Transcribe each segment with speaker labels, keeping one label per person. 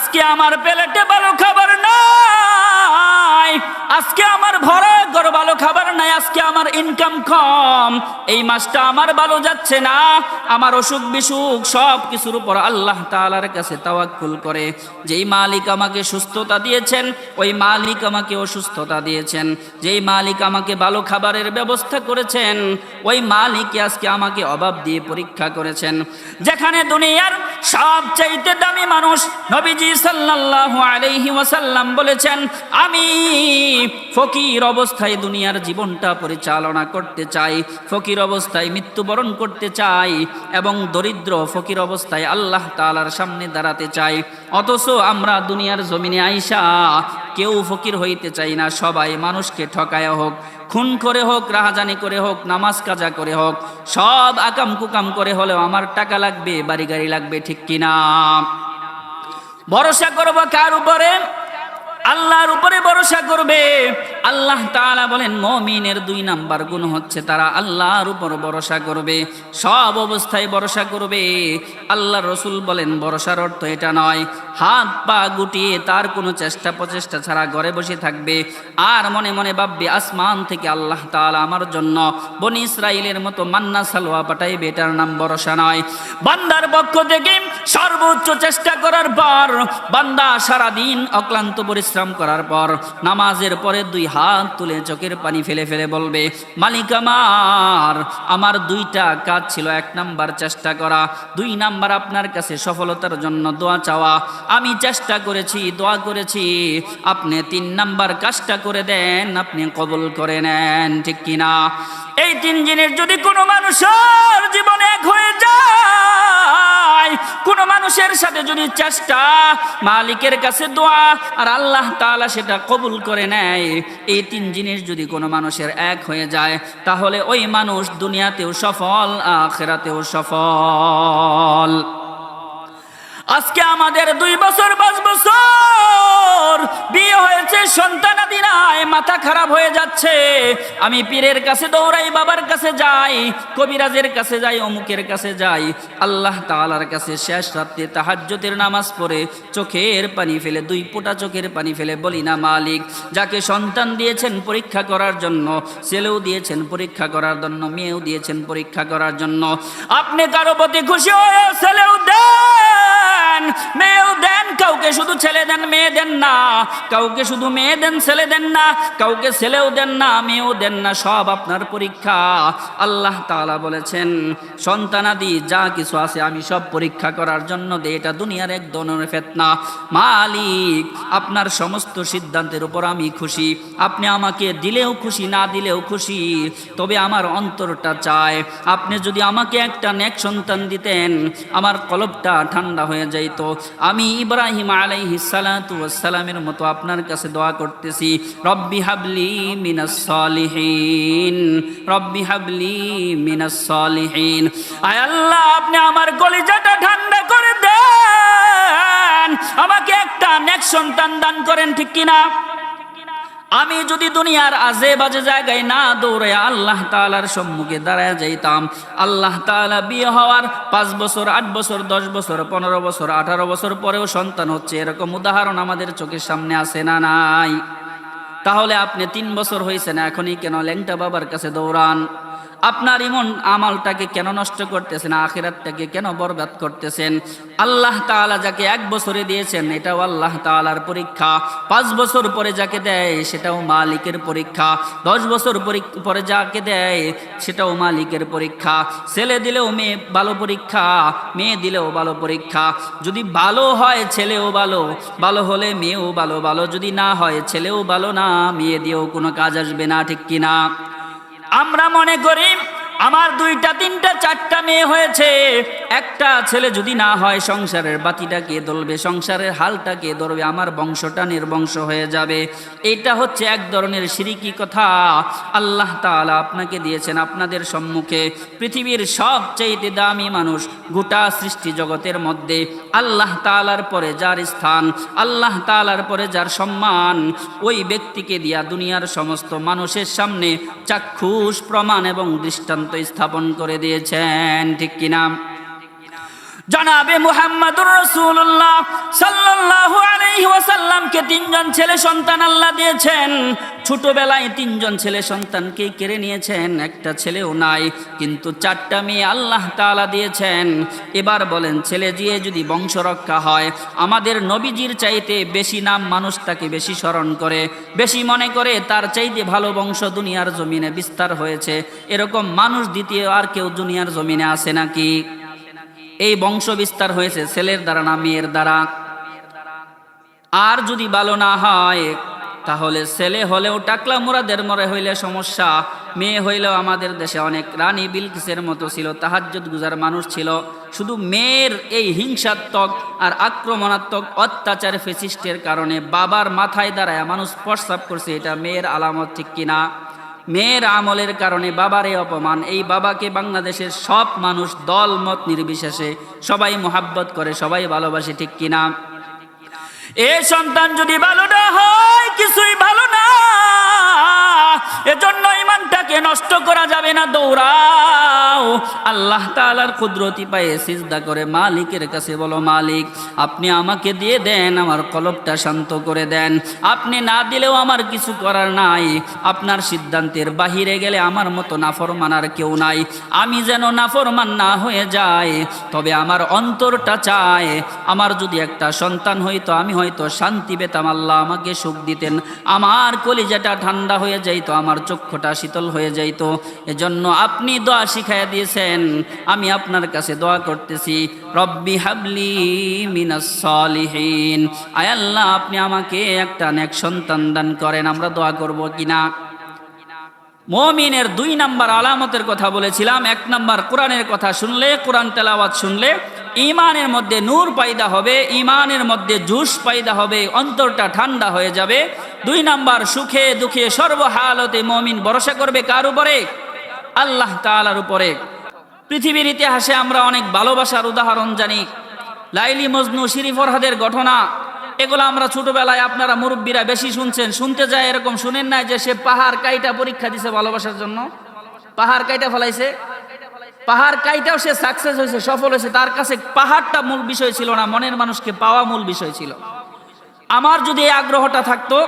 Speaker 1: আজকে আমার প্লেটে ভালো খাবার নাই, আজকে আমার ভরা ঘর ভালো খাবার নাই, আজকে আমার ইনকাম কম, এই মাসটা আমার ভালো যাচ্ছে না, আমার অসুখ বিসুখ সব কিছুর উপর আল্লাহ তাআলার কাছে তাওয়াক্কুল করে, যেই মালিক আমাকে সুস্থতা দিয়েছেন ওই মালিক আমাকে অসুস্থতা দিয়েছেন, যেই মালিক আমাকে ভালো খাবারের ব্যবস্থা করেছেন ওই মালিক আজকে আমাকে অভাব দিয়ে পরীক্ষা করেছেন। যেখানে দুনিয়ার সবচাইতে দামি মানুষ নবীজি সাল্লাল্লাহু আলাইহি ওয়াসাল্লাম বলেছেন, আমি ফকির অবস্থায় দুনিয়ার জীবনটা পরিচালনা করতে চাই, ফকির অবস্থায় মৃত্যুবরণ করতে চাই এবং দরিদ্র ফকির অবস্থায় আল্লাহ তাআলার সামনে দাঁড়াতে চাই। অথচ আমরা দুনিয়ার জমিনে আইসা কেউ ফকির হইতে চাই না, সবাই মানুষকে ঠকায় হোক, খুন করে হোক, রাহাজানি করে হোক, নামাজ কাজা করে হোক, সব আকাম কুকাম করে হলেও আমার টাকা লাগবে, বাড়ি গাড়ি লাগবে, ঠিক কিনা? ভরসা করবো কার উপরে? আল্লাহর উপরে ভরসা করবে। আল্লাহ তাআলা বলেন মুমিনের 2 নাম্বার গুণ হচ্ছে তারা আল্লাহর উপর ভরসা করবে, সব অবস্থায় ভরসা করবে। আল্লাহর রাসূল বলেন ভরসার অর্থ এটা নয় হাত পা গুটিয়ে তার কোনো চেষ্টা প্রচেষ্টা ছাড়া ঘরে বসে থাকবে আর মনে মনে ভাববে আসমান থেকে আল্লাহ তাআলা আমার জন্য বনি ইসরাইলের মতো মান্না সালোয়া পাঠাইবে, এটার নাম ভরসা নয়। বান্দার পক্ষ থেকে সর্বোচ্চ চেষ্টা করার পর, বান্দা সারাদিন অক্লান্ত পরিশ্রম করার পর নামাজের পরে 2 হাত তুলে চোখের পানি ফেলে ফেলে বলবে, মালিক আমার 2টা কাজ ছিল। 1 নাম্বার চেষ্টা করা, 2 নাম্বার আপনার কাছে সফলতার জন্য দোয়া চাওয়া। আমি চেষ্টা করেছি, দোয়া করেছি, আপনি 3 নাম্বার কাজটা করে দেন, আপনি কবুল করে নেন, ঠিক কিনা? এই 3 জিনিস যদি কোনো মানুষের জীবনে এক হয়ে যায়, কোনো মানুষের সাথে যদি চেষ্টা, মালিকের কাছে দোয়া আর আল্লাহ তাআলা সেটা কবুল করে নেয়, এই 3 জিনিস যদি কোনো মানুষের এক হয়ে যায়, তাহলে ওই মানুষ দুনিয়াতেও সফল, আখিরাতেও সফল। আজকে আমাদের 2 বছর 5 বছর বিয়ে হয়েছে, সন্তানাদি নাই, মাথা খারাপ হয়ে যাচ্ছে। আমি পীরের কাছে দৌড়াই, বাবার কাছে যাই, কবিরাজের কাছে যাই, অমুকের কাছে যাই, আল্লাহ তাআলার কাছে শেষ রাতে তাহাজ্জুদের নামাজ পড়ে চোখের পানি ফেলে, 2 ফোঁটা চোখের পানি ফেলে বলি না, মালিক যাকে সন্তান দিয়েছেন পরীক্ষা করার জন্য, ছেলেও দিয়েছেন পরীক্ষা করার জন্য, মেয়েও দিয়েছেন পরীক্ষা করার জন্য, আপনি কারো প্রতি খুশি হয়ে ছেলেও দেন, মেয়েও দেন, কাউকে শুধু ছেলে দেন মেয়ে দেন না, কাউকে শুধু মেয়ে দেন ছেলে দেন না, কাউকে ছেলেও দেন না মেয়েও দেন না, সব আপনার পরীক্ষা। আল্লাহ তাআলা বলেছেন সন্তানাদি যা কিছু আছে আমি সব পরীক্ষা করার জন্য দেই, এটা দুনিয়ার এক ধরনের ফিতনা। মালিক আপনার সমস্ত সিদ্ধান্তের উপর আমি খুশি, আপনি আমাকে দিলেও খুশি, না দিলেও খুশি, তবে আমার অন্তরটা চায় আপনি যদি আমাকে একটা নেক সন্তান দিতেন আমার কলবটা ঠান্ডা হয়ে যাইতো। আমি ইব্রাহিম আলাইহিস সালাতু ওয়াস সালামের মতো আপনার কাছে দোয়া করতেছি, রব্বি হাবলি মিনাস সালিহিন, রব্বি হাবলি মিনাস সালিহিন। আয় আল্লাহ আপনি আমার কলিজাটা ঠান্ডা করে দেন, আমাকে একটা নেক সন্তান দান করেন, ঠিক কিনা? আমি যদি দুনিয়ার আজে বাজে জায়গায় না দৌড়ে আল্লাহ তাআলার সম্মুখে দাঁড়ায় যাইতাম, আল্লাহ তাআলা বিয়ে হওয়ার 5 বছর 8 বছর 10 বছর 15 বছর 18 বছর পরেও সন্তান হচ্ছে, এরকম উদাহরণ আমাদের চোখের সামনে আছে না নাই? তাহলে আপনি 3 বছর হয়েছে না, এখনই কেন ল্যাংটা বাবার কাছে দৌড়ান? আপনার ইমান আমলটাকে কেন নষ্ট করতেছেন? আখিরাতটাকে কেন বরবাদ করতেছেন? আল্লাহ তাআলা যাকে 1 বছরে দিয়েছেন এটাও আল্লাহ তাআলার পরীক্ষা, 5 বছর পরে যাকে দেয় সেটাও মালিকের পরীক্ষা, 10 বছর পরে যাকে দেয় সেটাও মালিকের পরীক্ষা। ছেলে দিলেও মেয়ে ভালো পরীক্ষা, মেয়ে দিলেও ভালো পরীক্ষা। যদি ভালো হয় ছেলেও ভালো, ভালো হলে মেয়েও ভালো, ভালো যদি না হয় ছেলেও ভালো না, মেয়ে দিয়েও কোনো কাজ আসবে না, ঠিক কিনা? আমরা মনে করি আমার 2টা 3টা 4টা মেয়ে হয়েছে, একটা ছেলে যদি না হয় সংসারের বাতিটা কে ধরবে, সংসারের হালটা কে ধরবে, আমার বংশটা নির্বংশ হয়ে যাবে। এটা হচ্ছে এক ধরনের শিরকি কথা। আল্লাহ তাআলা আপনাকে দিয়েছেন আপনাদের সম্মুখে পৃথিবীর সবচেয়ে দামি মানুষ, গোটা সৃষ্টি জগতের মধ্যে আল্লাহ তাআলার পরে যার স্থান, আল্লাহ তাআলার পরে যার সম্মান, ওই ব্যক্তিকে দিয়া দুনিয়ার সমস্ত মানুষের সামনে চাক্ষুষ প্রমাণ এবং দৃষ্টান্ত স্থাপন করে দিয়েছেন, ঠিক কিনা? জনাবে মুহাম্মদুর রাসূলুল্লাহ সাল্লাল্লাহু ওয়াসাল্লামকে 3 জন ছেলে সন্তান আল্লাহ দিয়েছেন, ছোটবেলায় 3 জন ছেলে সন্তানকে কেড়ে নিয়েছেন, একটা ছেলেও নাই, কিন্তু 4টা মেয়ে আল্লাহ তাআলা দিয়েছেন। এবার বলেন, ছেলে দিয়ে যদি বংশ রক্ষা হয়, আমাদের নবীজির চাইতে বেশি নাম মানুষ তাকে বেশি স্মরণ করে, বেশি মনে করে তার চাইতে ভালো বংশ দুনিয়ার জমিনে বিস্তার হয়েছে, এরকম মানুষ দ্বিতীয় আর কেউ দুনিয়ার জমিনে আছে নাকি? এই বংশ বিস্তার হয়েছে ছেলের দ্বারা না মেয়ের দ্বারা? আর যদি ভালো না হয়, তাহলে ছেলে হলেও টাকলা মুরাদের মরে হইলে সমস্যা, মেয়ে হইলেও আমাদের দেশে অনেক রানী বিলকিসের মতো ছিল, তাহাজ্জুদ গুজার মানুষ ছিল। শুধু মেয়ের এই হিংসাত্মক আর আক্রমণাত্মক অত্যাচার ফেসিস্টের কারণে বাবার মাথায় দাঁড়ায় মানুষ প্রস্রাব করছে, এটা মেয়ের আলামত, ঠিক কিনা? মেয়ের আমলের কারণে বাবার এই অপমান, এই বাবাকে বাংলাদেশের সব মানুষ দল মত নির্বিশেষে সবাই মোহাব্বত করে, সবাই ভালোবাসে, ঠিক কিনা? এ সন্তান যদি ভালো না হয়, কিছুই ভালো না। এজন্য ইমানটাকে নষ্ট করা যাবে না, দৌড়াও আল্লাহ তাআলার কুদরতি পায়ে সিজদা করে মালিকের কাছে বলো, মালিক আপনি আমাকে দিয়ে দেন, আমার কলবটা শান্ত করে দেন। আপনি না দিলেও আমার কিছু করার নাই, আপনার সিদ্ধান্তের বাহিরে গেলে আমার মতো নাফরমান আর কেউ নাই। আমি যেন নাফরমান না হয়ে যাই, তবে আমার অন্তরটা চায় আমার যদি একটা সন্তান হইতো আমি হয়তো শান্তি পেতাম, আল্লাহ আমাকে সুখ দিতেন, আমার কলিজাটা ঠান্ডা হয়ে যাইতো, আমার চক্ষুটা শীতল হয়ে যাইতো। এজন্য আপনি দোয়া শিখাইয়া দিয়েছেন, আমি আপনার কাছে দোয়া করতেছি, রব্বি হাবলি মিনাস সালিহিন, আয় আল্লাহ আপনি আমাকে একটা নেক সন্তান দান করেন। আমরা দোয়া করব কিনা? মুমিনের 2 নাম্বার আলামতের কথা বলেছিলাম। 1 নাম্বার কোরআনের কথা শুনলে, কোরআন তেলাওয়াত শুনলে ঈমানের মধ্যে নূর পয়দা হবে, ঈমানের মধ্যে জোশ পয়দা হবে, অন্তরটা ঠান্ডা হয়ে যাবে। 2 নাম্বার, সুখে দুঃখে সর্বহালতে মুমিন ভরসা করবে কার উপরে? আল্লাহ তাআলার উপরে। পৃথিবীর ইতিহাসে আমরা অনেক ভালোবাসার উদাহরণ জানি, লাইলি মজনু, শিরি ফরহাদের ঘটনা, এগুলো আমরা ছোটবেলায় আপনারা মুরব্বীরা বেশি শুনছেন, শুনতে যায় এরকম শুনেন না যে সে পাহাড় কাইটা পরীক্ষা দিছে ভালোবাসার জন্য, পাহাড় কাইটা ফেলাইছে, পাহাড় কাইটাও সে সাকসেস হয়েছে, সফল হয়েছে। তার কাছে পাহাড়টা মূল বিষয় ছিল না, মনের মানুষকে পাওয়া মূল বিষয় ছিল। আমার যদি এই আগ্রহটা থাকতো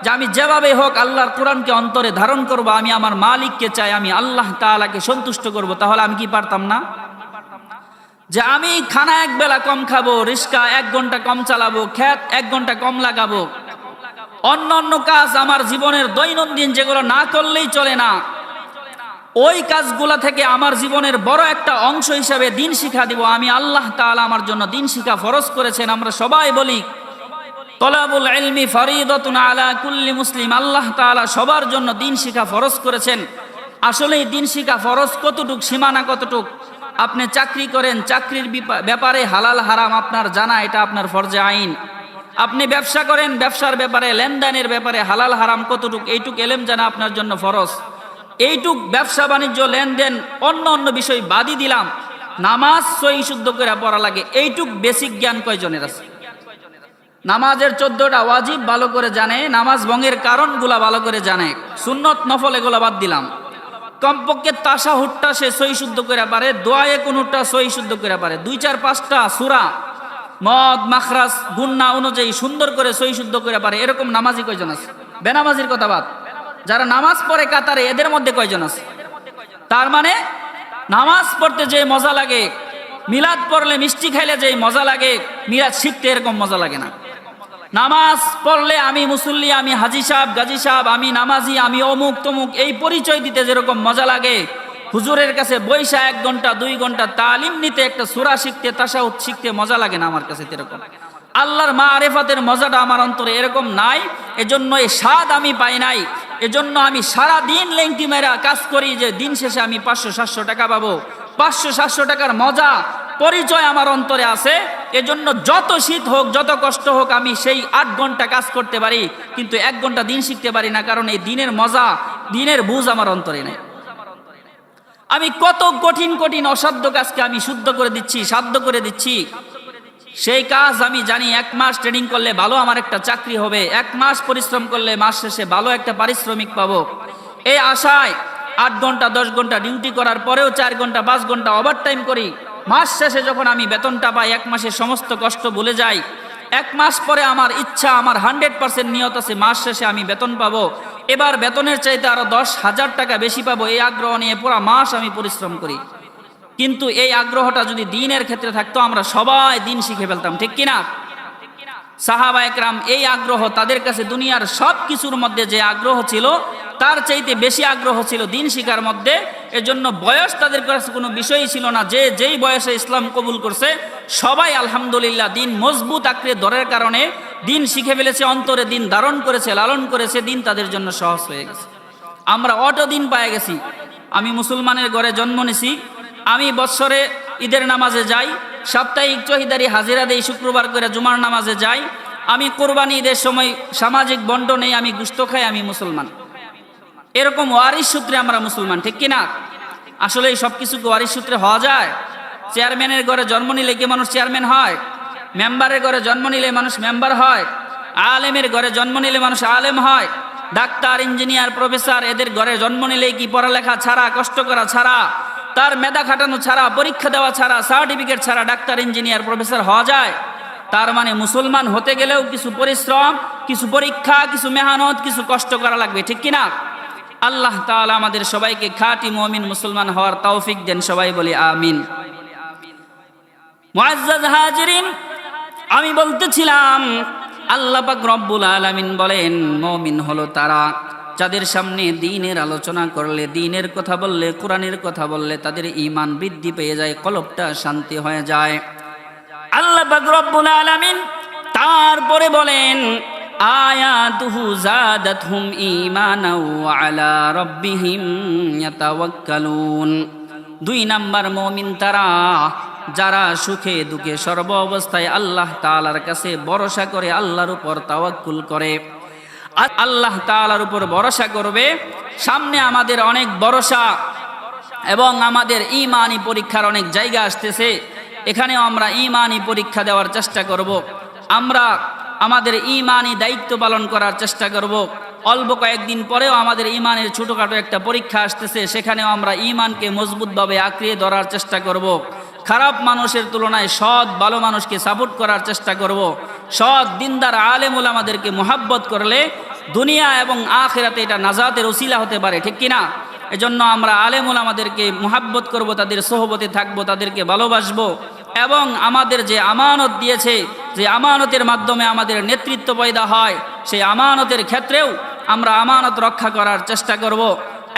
Speaker 1: যে আমি যেভাবে হোক আল্লাহর কোরআনকে অন্তরে ধারণ করব, আমি আমার মালিককে চাই, আমি আল্লাহ তাআলাকে সন্তুষ্ট করব, তাহলে আমি কি পারতাম না? যে আমি খানা 1 বেলা কম খাবো, রিস্কা 1 ঘন্টা কম চালাবো, ক্ষেত 1 ঘন্টা কম লাগাবো, অন্য অন্য কাজ আমার জীবনের দৈনন্দিন যেগুলো না করলেই চলে না, ওই কাজগুলা থেকে আমার জীবনের বড় একটা অংশ হিসাবে দিন শিক্ষা দিব। আমি আল্লাহ তাআলা আমার জন্য দিন শিক্ষা ফরজ করেছেন। আমরা সবাই বলি তলাবুল ইলমি ফরিদাতুন আলা কুল্লি মুসলিম, আল্লাহ তাআলা সবার জন্য দিন শিক্ষা ফরজ করেছেন। আসলে দিন শিক্ষা ফরজ কতটুক, সীমানা কতটুক? আপনি চাকরি করেন, চাকরির ব্যাপারে হালাল হারাম আপনার জানা, এটা আপনার ফরজে আইন। আপনি ব্যবসা করেন, ব্যবসার ব্যাপারে লেনদেনের ব্যাপারে হালাল হারাম কতটুক, এইটুক এলেম জানা আপনার জন্য ফরজ। এইটুক ব্যবসা বাণিজ্য লেনদেন অন্য অন্য বিষয় বাদই দিলাম, নামাজ সহি শুদ্ধ করে পড়া লাগে, এইটুক বেসিক জ্ঞান কয়জনের আছে? নামাজের 14টা ওয়াজিব ভালো করে জানে, নামাজ ভঙ্গের কারণগুলা ভালো করে জানে, সুন্নত নফল এগুলা বাদ দিলাম। কমপক্ষে তাশাহুদটা সে সহি শুদ্ধ করে পারে, দোয়ায়ে কুনুতটা সহি শুদ্ধ করে পারে, 2, 4, 5টা সূরা মদ মাখরাজ গুন্না অনুযায়ী সুন্দর করে সহি শুদ্ধ করে পারে, এরকম নামাজি কয়জন আছে? বেনামাজির কথা বাদ, যারা নামাজ পড়ে কাতারে, এদের মধ্যে কয়জন আছে? তার মানে নামাজ পড়তে যে মজা লাগে, মিলাদ পড়লে মিষ্টি খাইলে যে মজা লাগে, মিলাদ শিখতে এরকম মজা লাগে না। নামাজ পড়লে আমি মুসল্লি, আমি হাজি সাহেব, গাজী সাহেব, আমি নামাজি, আমি অমুক তমুক, এই পরিচয় দিতে যেরকম মজা লাগে, হুজুরের কাছে বৈশা 1 ঘন্টা 2 ঘন্টা তালিম নিতে, একটা সূরা শিখতে, তাশাহুদ শিখতে মজা লাগে না আমার কাছে এরকম। আল্লাহর মারিফাতের মজাটা আমার অন্তরে এরকম নাই, এজন্য এই স্বাদ আমি পাই নাই। এজন্য আমি সারা দিন লেংটি মেরা কাজ করি যে দিন শেষে আমি 500-700 টাকা পাবো। 500-700 টাকার মজা পরিচয় আমার অন্তরে আছে। এজন্য যত শীত হোক, যত কষ্ট হোক, আমি সেই 8 ঘন্টা কাজ করতে পারি, কিন্তু 1 ঘন্টা দিন শিখতে পারি না, কারণ এই দিনের মজা, দিনের বুঝ আমার অন্তরে নেই। আমি কত কঠিন কঠিন অসাধ্য কাজকে আমি শুদ্ধ করে দিচ্ছি, সাধ্য করে দিচ্ছি। সেই কাজ আমি জানি 1 মাস ট্রেনিং করলে ভালো আমার একটা চাকরি হবে, 1 মাস পরিশ্রম করলে মাস শেষে ভালো একটা পারিশ্রমিক পাবো। এই আশায় 8 ঘন্টা 10 ঘন্টা ডিউটি করার পরেও 4 ঘন্টা 5 ঘন্টা ওভারটাইম করি। মাস শেষে যখন আমি বেতনটা পাই, 1 মাসের সমস্ত কষ্ট ভুলে যাই, 1 মাস পরে আমার ইচ্ছা, আমার 100% নিয়ত আছে মাস শেষে আমি বেতন পাবো, এবার বেতনের চাইতে আরো 10,000 টাকা বেশি পাবো, এই আগ্রহ নিয়ে পুরো মাস আমি পরিশ্রম করি। কিন্তু এই আগ্রহটা যদি দ্বীনের ক্ষেত্রে থাকতো আমরা সবাই দ্বীন শিখে ফেলতাম, ঠিক কিনা? সাহাবা একরাম এই আগ্রহ, তাদের কাছে দুনিয়ার সব কিছুর মধ্যে যে আগ্রহ ছিল তার চাইতে বেশি আগ্রহ ছিল দ্বীন শিখার মধ্যে। এজন্য বয়স তাদের কাছে কোনো বিষয়ই ছিল না। যে যেই বয়সে ইসলাম কবুল করছে সবাই আলহামদুলিল্লাহ দ্বীন মজবুত আঁকড়ে ধরার কারণে দ্বীন শিখে ফেলেছে, অন্তরে দ্বীন ধারণ করেছে, লালন করেছে, দ্বীন তাদের জন্য সহজ হয়ে গেছে। আমরা অটো দিন পায়ে গেছি। আমি মুসলমানের ঘরে জন্ম নিছি, আমি বৎসরে ঈদের নামাজে যাই, সাপ্তাহিক চহিদারি হাজিরা দেই, শুক্রবার করে জুমার নামাজে যাই, আমি কোরবানি ঈদের সময় সামাজিক বন্টনে আমি গোশত খাই, আমি মুসলমান। এরকম ওয়ারিশ সূত্রে আমরা মুসলমান, ঠিক কিনা? আসলে এই সব কিছু ওয়ারিশ সূত্রে হওয়া যায়? চেয়ারম্যানের ঘরে জন্ম নিলে কি মানুষ চেয়ারম্যান হয়? মেম্বারের ঘরে জন্ম নিলে মানুষ মেম্বার হয়? আলেমের ঘরে জন্ম নিলে মানুষ আলেম হয়? ডাক্তার, ইঞ্জিনিয়ার, প্রফেসর এদের ঘরে জন্ম নিলে কি পড়ালেখা ছাড়া, কষ্ট করা ছাড়া, তার মেধা খাটানো ছাড়া, পরীক্ষা দেওয়া ছাড়া, সার্টিফিকেট ছাড়া ডাক্তার, ইঞ্জিনিয়ার, প্রফেসর হওয়া যায়? তার মানে মুসলমান হতে গেলেও কিছু পরিশ্রম, কিছু পরীক্ষা, কিছু মেহনত, কিছু কষ্ট করা লাগবে, ঠিক কিনা? আল্লাহ তাআলা আমাদের সবাইকে খাঁটি মুমিন মুসলমান হওয়ার তৌফিক দেন, সবাই বলি আমিন। মুআজ্জাজ হাজিরিন, আমি বলতেছিলাম আল্লাহ পাক রব্বুল আলামিন বলেন মুমিন হলো তারা যাদের সামনে দ্বীনের আলোচনা করলে, দ্বীনের কথা বললে, কোরআনের কথা বললে তাদের ঈমান বৃদ্ধি পেয়ে যায়, কলবটা শান্তি হয়ে যায়। আল্লাহ পাক রব্বুল আলামিন তারপরে বলেন আয়াতুহু যাদাতহুম ঈমানাও ওয়া আলা রাব্বিহিম ইয়াতাওয়াক্কালুন। 2 নাম্বার মুমিন তারা যারা সুখে দুঃখে সর্ব অবস্থায় আল্লাহ তাআলার কাছে ভরসা করে, আল্লাহর উপর তাওয়াক্কুল করে। আল্লাহ তাআলার উপর ভরসা করবে। সামনে আমাদের অনেক ভরসা এবং আমাদের ঈমানি পরীক্ষার অনেক জায়গা আসতেছে, এখানেও আমরা ঈমানি পরীক্ষা দেওয়ার চেষ্টা করব। আমরা আমাদের ঈমানি দায়িত্ব পালন করার চেষ্টা করব। অল্প কয়েকদিন পরেও আমাদের ঈমানের ছোটোখাটো একটা পরীক্ষা আসতেছে, সেখানেও আমরা ঈমানকে মজবুতভাবে আঁকড়িয়ে ধরার চেষ্টা করব। খারাপ মানুষের তুলনায় সৎ ভালো মানুষকে সাপোর্ট করার চেষ্টা করব। সৎ দিনদার আলেম ওলামাদেরকে মুহাব্বত করলে দুনিয়া এবং আখিরাতে এটা নাজাতের ওসিলা হতে পারে, ঠিক কিনা? এজন্য আমরা আলেম ওলামাদেরকে মুহাব্বত করব, তাদের সোহবতে থাকবো, তাদেরকে ভালোবাসবো এবং আমাদের যে আমানত দিয়েছে, যে আমানতের মাধ্যমে আমাদের নেতৃত্ব পয়দা হয়, সেই আমানতের ক্ষেত্রেও আমরা আমানত রক্ষা করার চেষ্টা করব।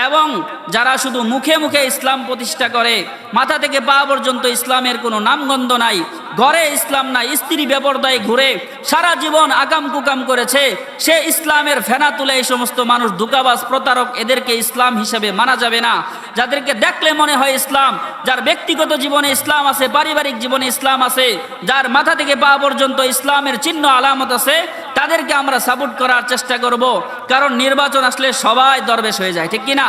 Speaker 1: এবং যারা শুধু মুখে মুখে ইসলাম প্রতিষ্ঠা করে, মাথা থেকে পা পর্যন্ত ইসলামের কোনো নামগন্ধ নাই, ঘরে ইসলাম নাই, স্ত্রী বেপরদায় ঘুরে সারা জীবন আকাম কুকাম করেছে, সে ইসলামের ফেনা তুলে এই সমস্ত মানুষ ধোঁকাবাজ, প্রতারক, এদেরকে ইসলাম হিসেবে মানা যাবে না। যাদেরকে দেখলে মনে হয় ইসলাম, যার ব্যক্তিগত জীবনে ইসলাম আছে, পারিবারিক জীবনে ইসলাম আছে, যার মাথা থেকে পা পর্যন্ত ইসলামের চিহ্ন আলামত আছে, তাদেরকে আমরা সাপোর্ট করার চেষ্টা করব। কারণ নির্বাচন আসলে সবাই দরবেশ হয়ে যায়, ঠিক কিনা?